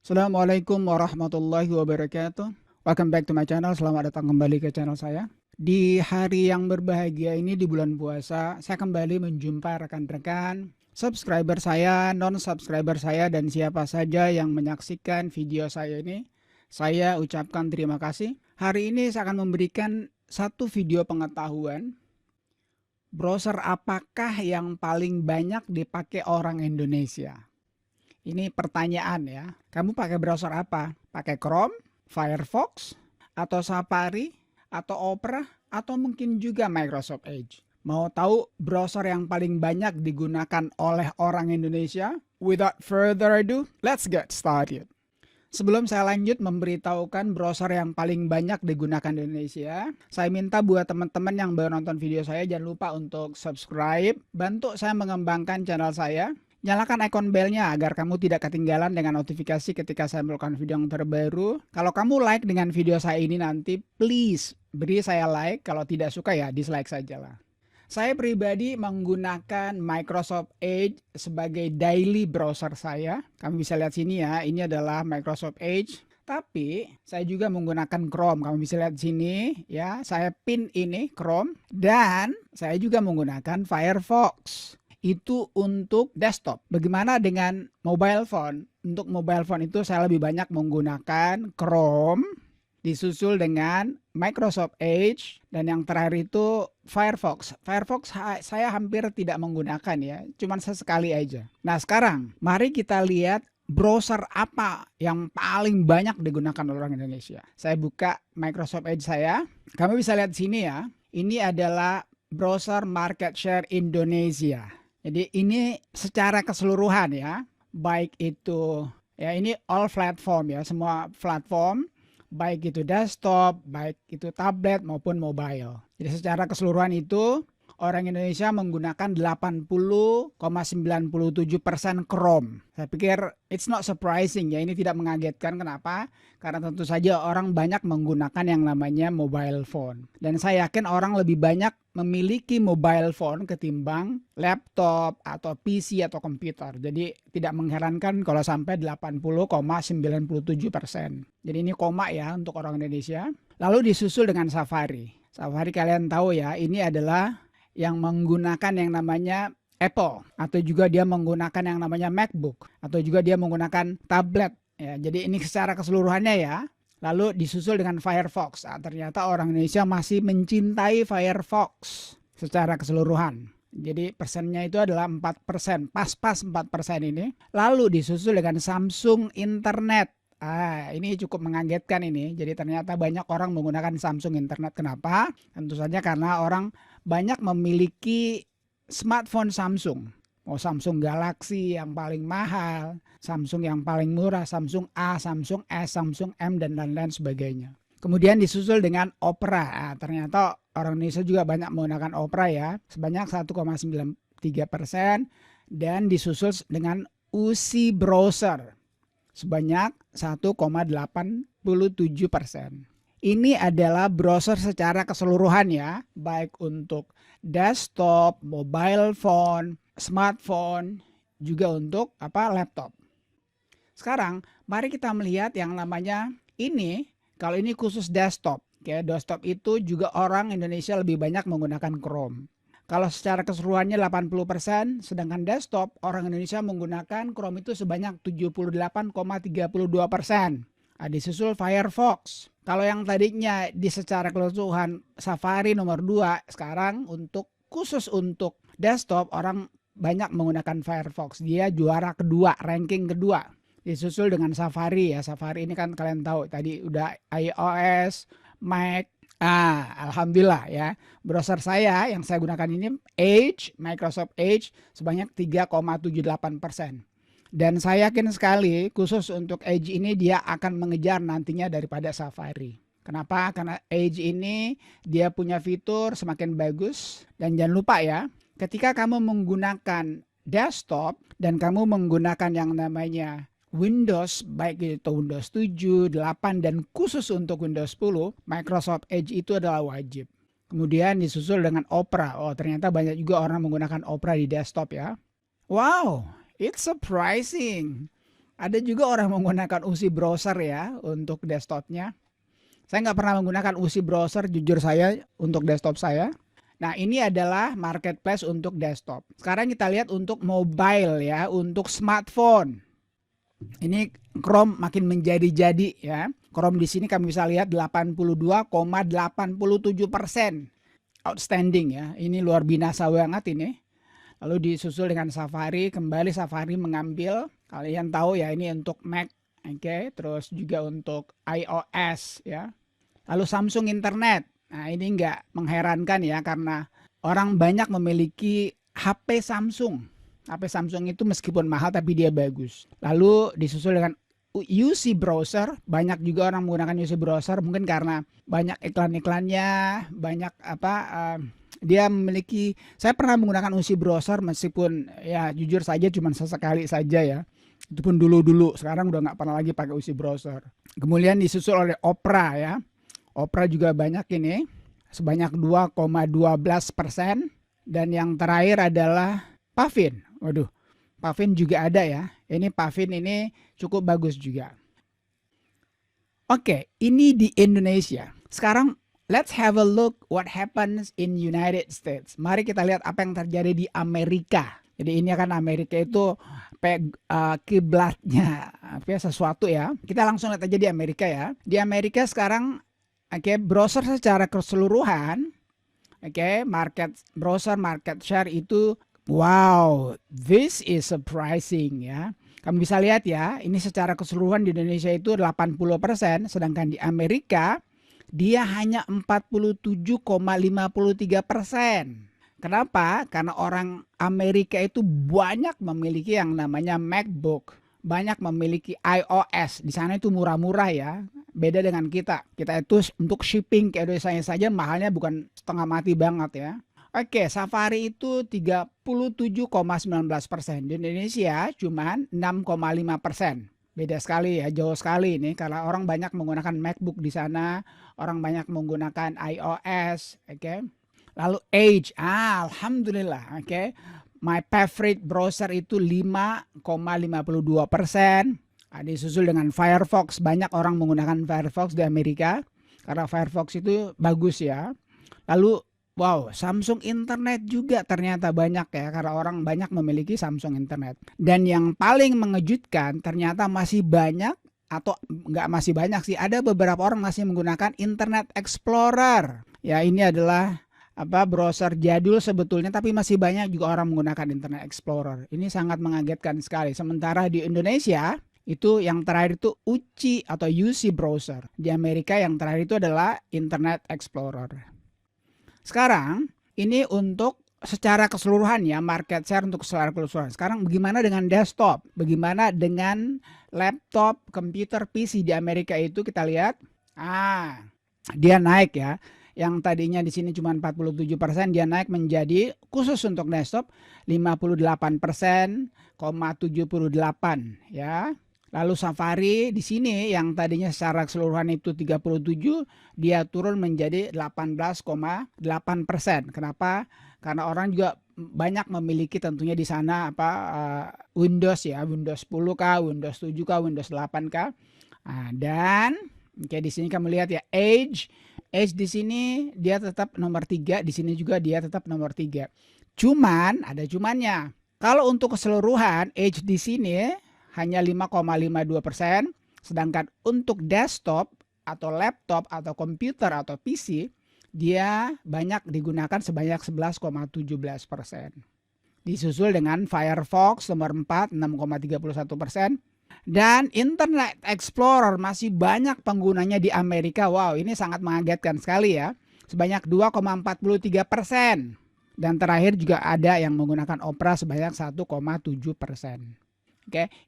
Assalamualaikum warahmatullahi wabarakatuh. Welcome back to my channel. Selamat datang kembali ke channel saya. Di hari yang berbahagia ini di bulan puasa, saya kembali menjumpai rekan-rekan, subscriber saya, non-subscriber saya, dan siapa saja yang menyaksikan video saya ini. Saya ucapkan terima kasih. Hari ini saya akan memberikan satu video pengetahuan. Browser apakah yang paling banyak dipakai orang Indonesia? Ini pertanyaan ya. Kamu pakai browser apa? Pakai Chrome, Firefox, atau Safari, atau Opera, atau mungkin juga Microsoft Edge? Mau tahu browser yang paling banyak digunakan oleh orang Indonesia? Without further ado, let's get started. Sebelum saya lanjut memberitahukan browser yang paling banyak digunakan di Indonesia, saya minta buat teman-teman yang baru nonton video saya jangan lupa untuk subscribe, bantu saya mengembangkan channel saya. Nyalakan ikon belnya agar kamu tidak ketinggalan dengan notifikasi ketika saya melakukan video yang terbaru. Kalau kamu like dengan video saya ini nanti, please beri saya like. Kalau tidak suka ya dislike saja lah. Saya pribadi menggunakan Microsoft Edge sebagai daily browser saya. Kamu bisa lihat sini ya, ini adalah Microsoft Edge. Tapi saya juga menggunakan Chrome. Kamu bisa lihat sini ya, saya pin ini Chrome. Dan saya juga menggunakan Firefox. Itu untuk desktop. Bagaimana dengan mobile phone? Untuk mobile phone itu saya lebih banyak menggunakan Chrome, disusul dengan Microsoft Edge, dan yang terakhir itu Firefox. Firefox saya hampir tidak menggunakan ya, cuman sesekali aja. Nah sekarang mari kita lihat browser apa yang paling banyak digunakan orang Indonesia. Saya buka Microsoft Edge saya. Kamu bisa lihat sini ya, ini adalah browser market share Indonesia. Jadi ini secara keseluruhan ya, baik itu ya ini all platform ya, semua platform, baik itu desktop, baik itu tablet maupun mobile. Jadi secara keseluruhan itu orang Indonesia menggunakan 80,97% Chrome. Saya pikir it's not surprising ya, ini tidak mengagetkan. Kenapa? Karena tentu saja orang banyak menggunakan yang namanya mobile phone. Dan saya yakin orang lebih banyak memiliki mobile phone ketimbang laptop atau PC atau komputer. Jadi tidak mengherankan kalau sampai 80,97%. Jadi ini koma ya untuk orang Indonesia. Lalu disusul dengan Safari. Safari kalian tahu ya, ini adalah yang menggunakan yang namanya Apple, atau juga dia menggunakan yang namanya MacBook, atau juga dia menggunakan tablet ya. Jadi ini secara keseluruhannya ya. Lalu disusul dengan Firefox. Nah, ternyata orang Indonesia masih mencintai Firefox secara keseluruhan. Jadi persennya itu adalah 4%, pas-pas 4% ini. Lalu disusul dengan Samsung Internet. Ini cukup mengagetkan ini. Jadi ternyata banyak orang menggunakan Samsung Internet. Kenapa? Tentu saja karena orang banyak memiliki smartphone Samsung. Mau Samsung Galaxy yang paling mahal, Samsung yang paling murah, Samsung A, Samsung S, Samsung M, dan lain-lain sebagainya. Kemudian disusul dengan Opera. Ternyata orang Indonesia juga banyak menggunakan Opera ya, sebanyak 1,93%. Dan disusul dengan UC Browser sebanyak 1,87%. Ini adalah browser secara keseluruhan ya, baik untuk desktop, mobile phone, smartphone, juga untuk laptop. Sekarang mari kita melihat yang namanya ini, kalau ini khusus desktop. Oke, desktop itu juga orang Indonesia lebih banyak menggunakan Chrome. Kalau secara keseluruhannya 80%, sedangkan desktop orang Indonesia menggunakan Chrome itu sebanyak 78,32%. Disusul Firefox. Kalau yang tadinya di secara keseluruhan Safari nomor 2, sekarang khusus untuk desktop orang banyak menggunakan Firefox. Dia juara kedua, ranking kedua. Disusul dengan Safari ya. Safari ini kan kalian tahu tadi udah iOS, Mac. Alhamdulillah ya. Browser saya yang saya gunakan ini Edge, Microsoft Edge sebanyak 3,78%. Dan saya yakin sekali khusus untuk Edge ini dia akan mengejar nantinya daripada Safari. Kenapa? Karena Edge ini dia punya fitur semakin bagus. Dan jangan lupa ya, ketika kamu menggunakan desktop dan kamu menggunakan yang namanya Windows, baik itu Windows 7, 8, dan khusus untuk Windows 10, Microsoft Edge itu adalah wajib. Kemudian disusul dengan Opera. Ternyata banyak juga orang menggunakan Opera di desktop ya. Wow, it's surprising. Ada juga orang menggunakan UC browser ya untuk desktopnya. Saya nggak pernah menggunakan UC browser jujur saya untuk desktop saya. Nah ini adalah marketplace untuk desktop. Sekarang kita lihat untuk mobile ya, untuk smartphone. Ini Chrome makin menjadi-jadi ya. Chrome di sini kami bisa lihat 82,87% outstanding ya. Ini luar biasa banget ini. Lalu disusul dengan Safari, kembali Safari mengambil, kalian tahu ya ini untuk Mac, oke, terus juga untuk iOS ya. Lalu Samsung Internet, nah ini nggak mengherankan ya karena orang banyak memiliki HP Samsung. HP Samsung itu meskipun mahal tapi dia bagus. Lalu disusul dengan UC browser, banyak juga orang menggunakan UC browser mungkin karena banyak iklan-iklannya, banyak dia memiliki, saya pernah menggunakan UC browser meskipun ya jujur saja cuma sesekali saja ya. Itu pun dulu-dulu, sekarang udah nggak pernah lagi pakai UC browser. Kemudian disusul oleh Opera ya. Opera juga banyak ini, sebanyak 2,12%. Dan yang terakhir adalah Pavin. Waduh, Pavin juga ada ya. Ini Pavin ini cukup bagus juga. Oke, ini di Indonesia. Sekarang let's have a look what happens in United States. Mari kita lihat apa yang terjadi di Amerika. Jadi ini kan Amerika itu kiblatnya sesuatu ya. Kita langsung lihat aja di Amerika ya. Di Amerika sekarang browser secara keseluruhan, browser market share itu wow, this is surprising ya. Kamu bisa lihat ya, ini secara keseluruhan di Indonesia itu 80%, sedangkan di Amerika dia hanya 47,53%. Kenapa? Karena orang Amerika itu banyak memiliki yang namanya MacBook, banyak memiliki iOS. Di sana itu murah-murah ya. Beda dengan kita. Kita itu untuk shipping ke Indonesia saja mahalnya bukan setengah mati banget ya. Oke, Safari itu 37,19%. Di Indonesia cuman 6,5%. Beda sekali ya, jauh sekali ini karena orang banyak menggunakan MacBook di sana, orang banyak menggunakan iOS, Lalu Edge, alhamdulillah, My favorite browser itu 5,52%. Disusul dengan Firefox, banyak orang menggunakan Firefox di Amerika karena Firefox itu bagus ya. Lalu wow, Samsung Internet juga ternyata banyak ya karena orang banyak memiliki Samsung Internet. Dan yang paling mengejutkan ternyata masih banyak atau nggak masih banyak sih, ada beberapa orang masih menggunakan Internet Explorer. Ya ini adalah browser jadul sebetulnya tapi masih banyak juga orang menggunakan Internet Explorer. Ini sangat mengagetkan sekali. Sementara di Indonesia itu yang terakhir itu UC atau UC browser. Di Amerika yang terakhir itu adalah Internet Explorer. Sekarang ini untuk secara keseluruhan ya, market share untuk secara keseluruhan. Sekarang bagaimana dengan desktop? Bagaimana dengan laptop, komputer, PC di Amerika itu kita lihat. Dia naik ya. Yang tadinya di sini cuma 47%, dia naik menjadi khusus untuk desktop 58,78 ya. Lalu Safari di sini yang tadinya secara keseluruhan itu 37, dia turun menjadi 18,8%. Kenapa? Karena orang juga banyak memiliki tentunya di sana Windows ya, Windows 10K, Windows 7K, Windows 8K. Dan di sini kamu lihat ya, Edge di sini dia tetap nomor 3, di sini juga dia tetap nomor 3. Cuman ada cumannya. Kalau untuk keseluruhan Edge di sini hanya 5,52%, sedangkan untuk desktop atau laptop atau komputer atau PC dia banyak digunakan sebanyak 11,17%. Disusul dengan Firefox nomor 4 6,31%, dan Internet Explorer masih banyak penggunanya di Amerika. Wow, ini sangat mengagetkan sekali ya, sebanyak 2,43%. Dan terakhir juga ada yang menggunakan Opera sebanyak 1,7%.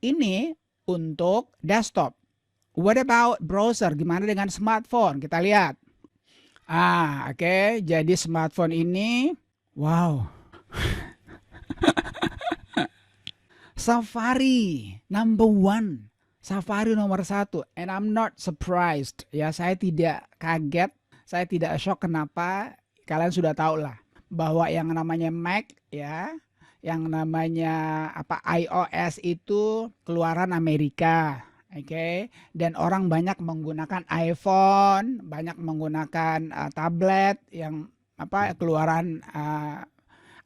Ini untuk desktop. What about browser? Gimana dengan smartphone? Kita lihat. Jadi smartphone ini, wow. Safari number 1. Safari nomor 1. And I'm not surprised. Ya, saya tidak kaget. Saya tidak shock. Kenapa? Kalian sudah tahu lah bahwa yang namanya Mac ya, yang namanya iOS itu keluaran Amerika. Oke, dan orang banyak menggunakan iPhone, banyak menggunakan tablet yang keluaran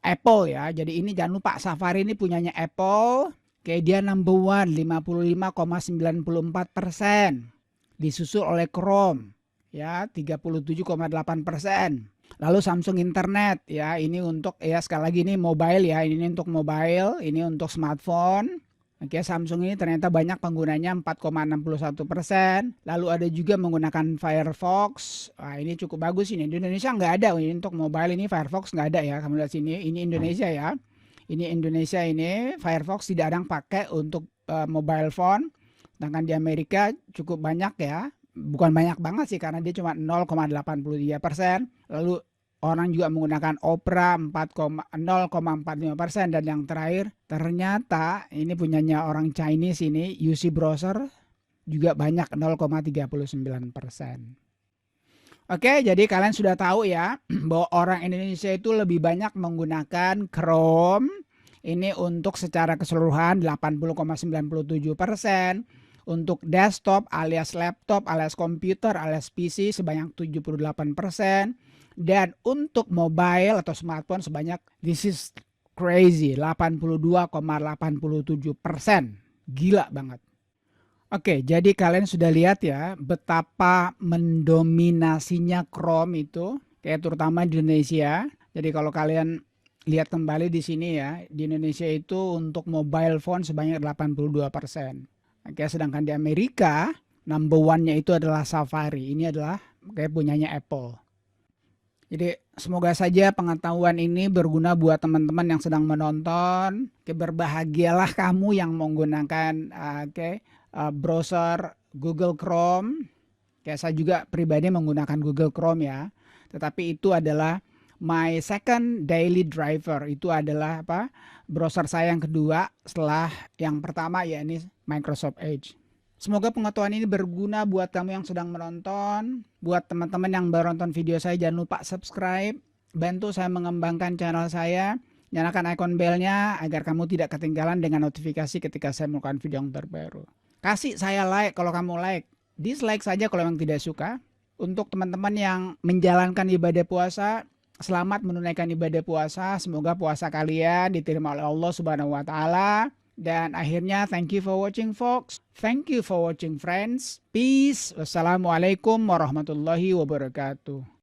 Apple ya. Jadi ini jangan lupa Safari ini punyanya Apple. Oke, dia number one 55,94%. Disusul oleh Chrome ya 37,8%. Lalu Samsung Internet ya, ini untuk ya sekali lagi ini mobile ya, ini untuk mobile, ini untuk smartphone. Oke, Samsung ini ternyata banyak penggunanya 4,61%. Lalu ada juga menggunakan Firefox. Nah, ini cukup bagus ini. Di Indonesia nggak ada ini untuk mobile, ini Firefox nggak ada ya. Kamu lihat sini, ini Indonesia ya. Ini Indonesia, ini Firefox tidak ada yang pakai untuk mobile phone. Sedangkan di Amerika cukup banyak ya. Bukan banyak banget sih karena dia cuma 0,83%. Lalu orang juga menggunakan Opera 0,45%. Dan yang terakhir ternyata ini punyanya orang Chinese ini, UC Browser juga banyak 0,39%. Oke, jadi kalian sudah tahu ya bahwa orang Indonesia itu lebih banyak menggunakan Chrome. Ini untuk secara keseluruhan 80,97%. Untuk desktop alias laptop alias komputer alias PC sebanyak 78%. Dan untuk mobile atau smartphone sebanyak, this is crazy, 82,87%. Gila banget. Oke, jadi kalian sudah lihat ya betapa mendominasinya Chrome itu, kayak terutama di Indonesia. Jadi kalau kalian lihat kembali di sini ya, di Indonesia itu untuk mobile phone sebanyak 82%. Oke, sedangkan di Amerika number one-nya itu adalah Safari. Ini adalah kayak punyanya Apple. Jadi semoga saja pengetahuan ini berguna buat teman-teman yang sedang menonton. Berbahagialah kamu yang menggunakan browser Google Chrome. Kayak saya juga pribadi menggunakan Google Chrome ya. Tetapi itu adalah my second daily driver. Itu adalah browser saya yang kedua setelah yang pertama ya ini Microsoft Edge. Semoga pengetahuan ini berguna buat kamu yang sedang menonton. Buat teman-teman yang baru nonton video saya, jangan lupa subscribe. Bantu saya mengembangkan channel saya. Nyalakan icon belnya agar kamu tidak ketinggalan dengan notifikasi ketika saya melakukan video yang terbaru. Kasih saya like kalau kamu like. Dislike saja kalau memang tidak suka. Untuk teman-teman yang menjalankan ibadah puasa, selamat menunaikan ibadah puasa. Semoga puasa kalian diterima oleh Allah Subhanahu wa taala. Dan akhirnya thank you for watching folks. Thank you for watching friends. Peace. Wassalamualaikum warahmatullahi wabarakatuh.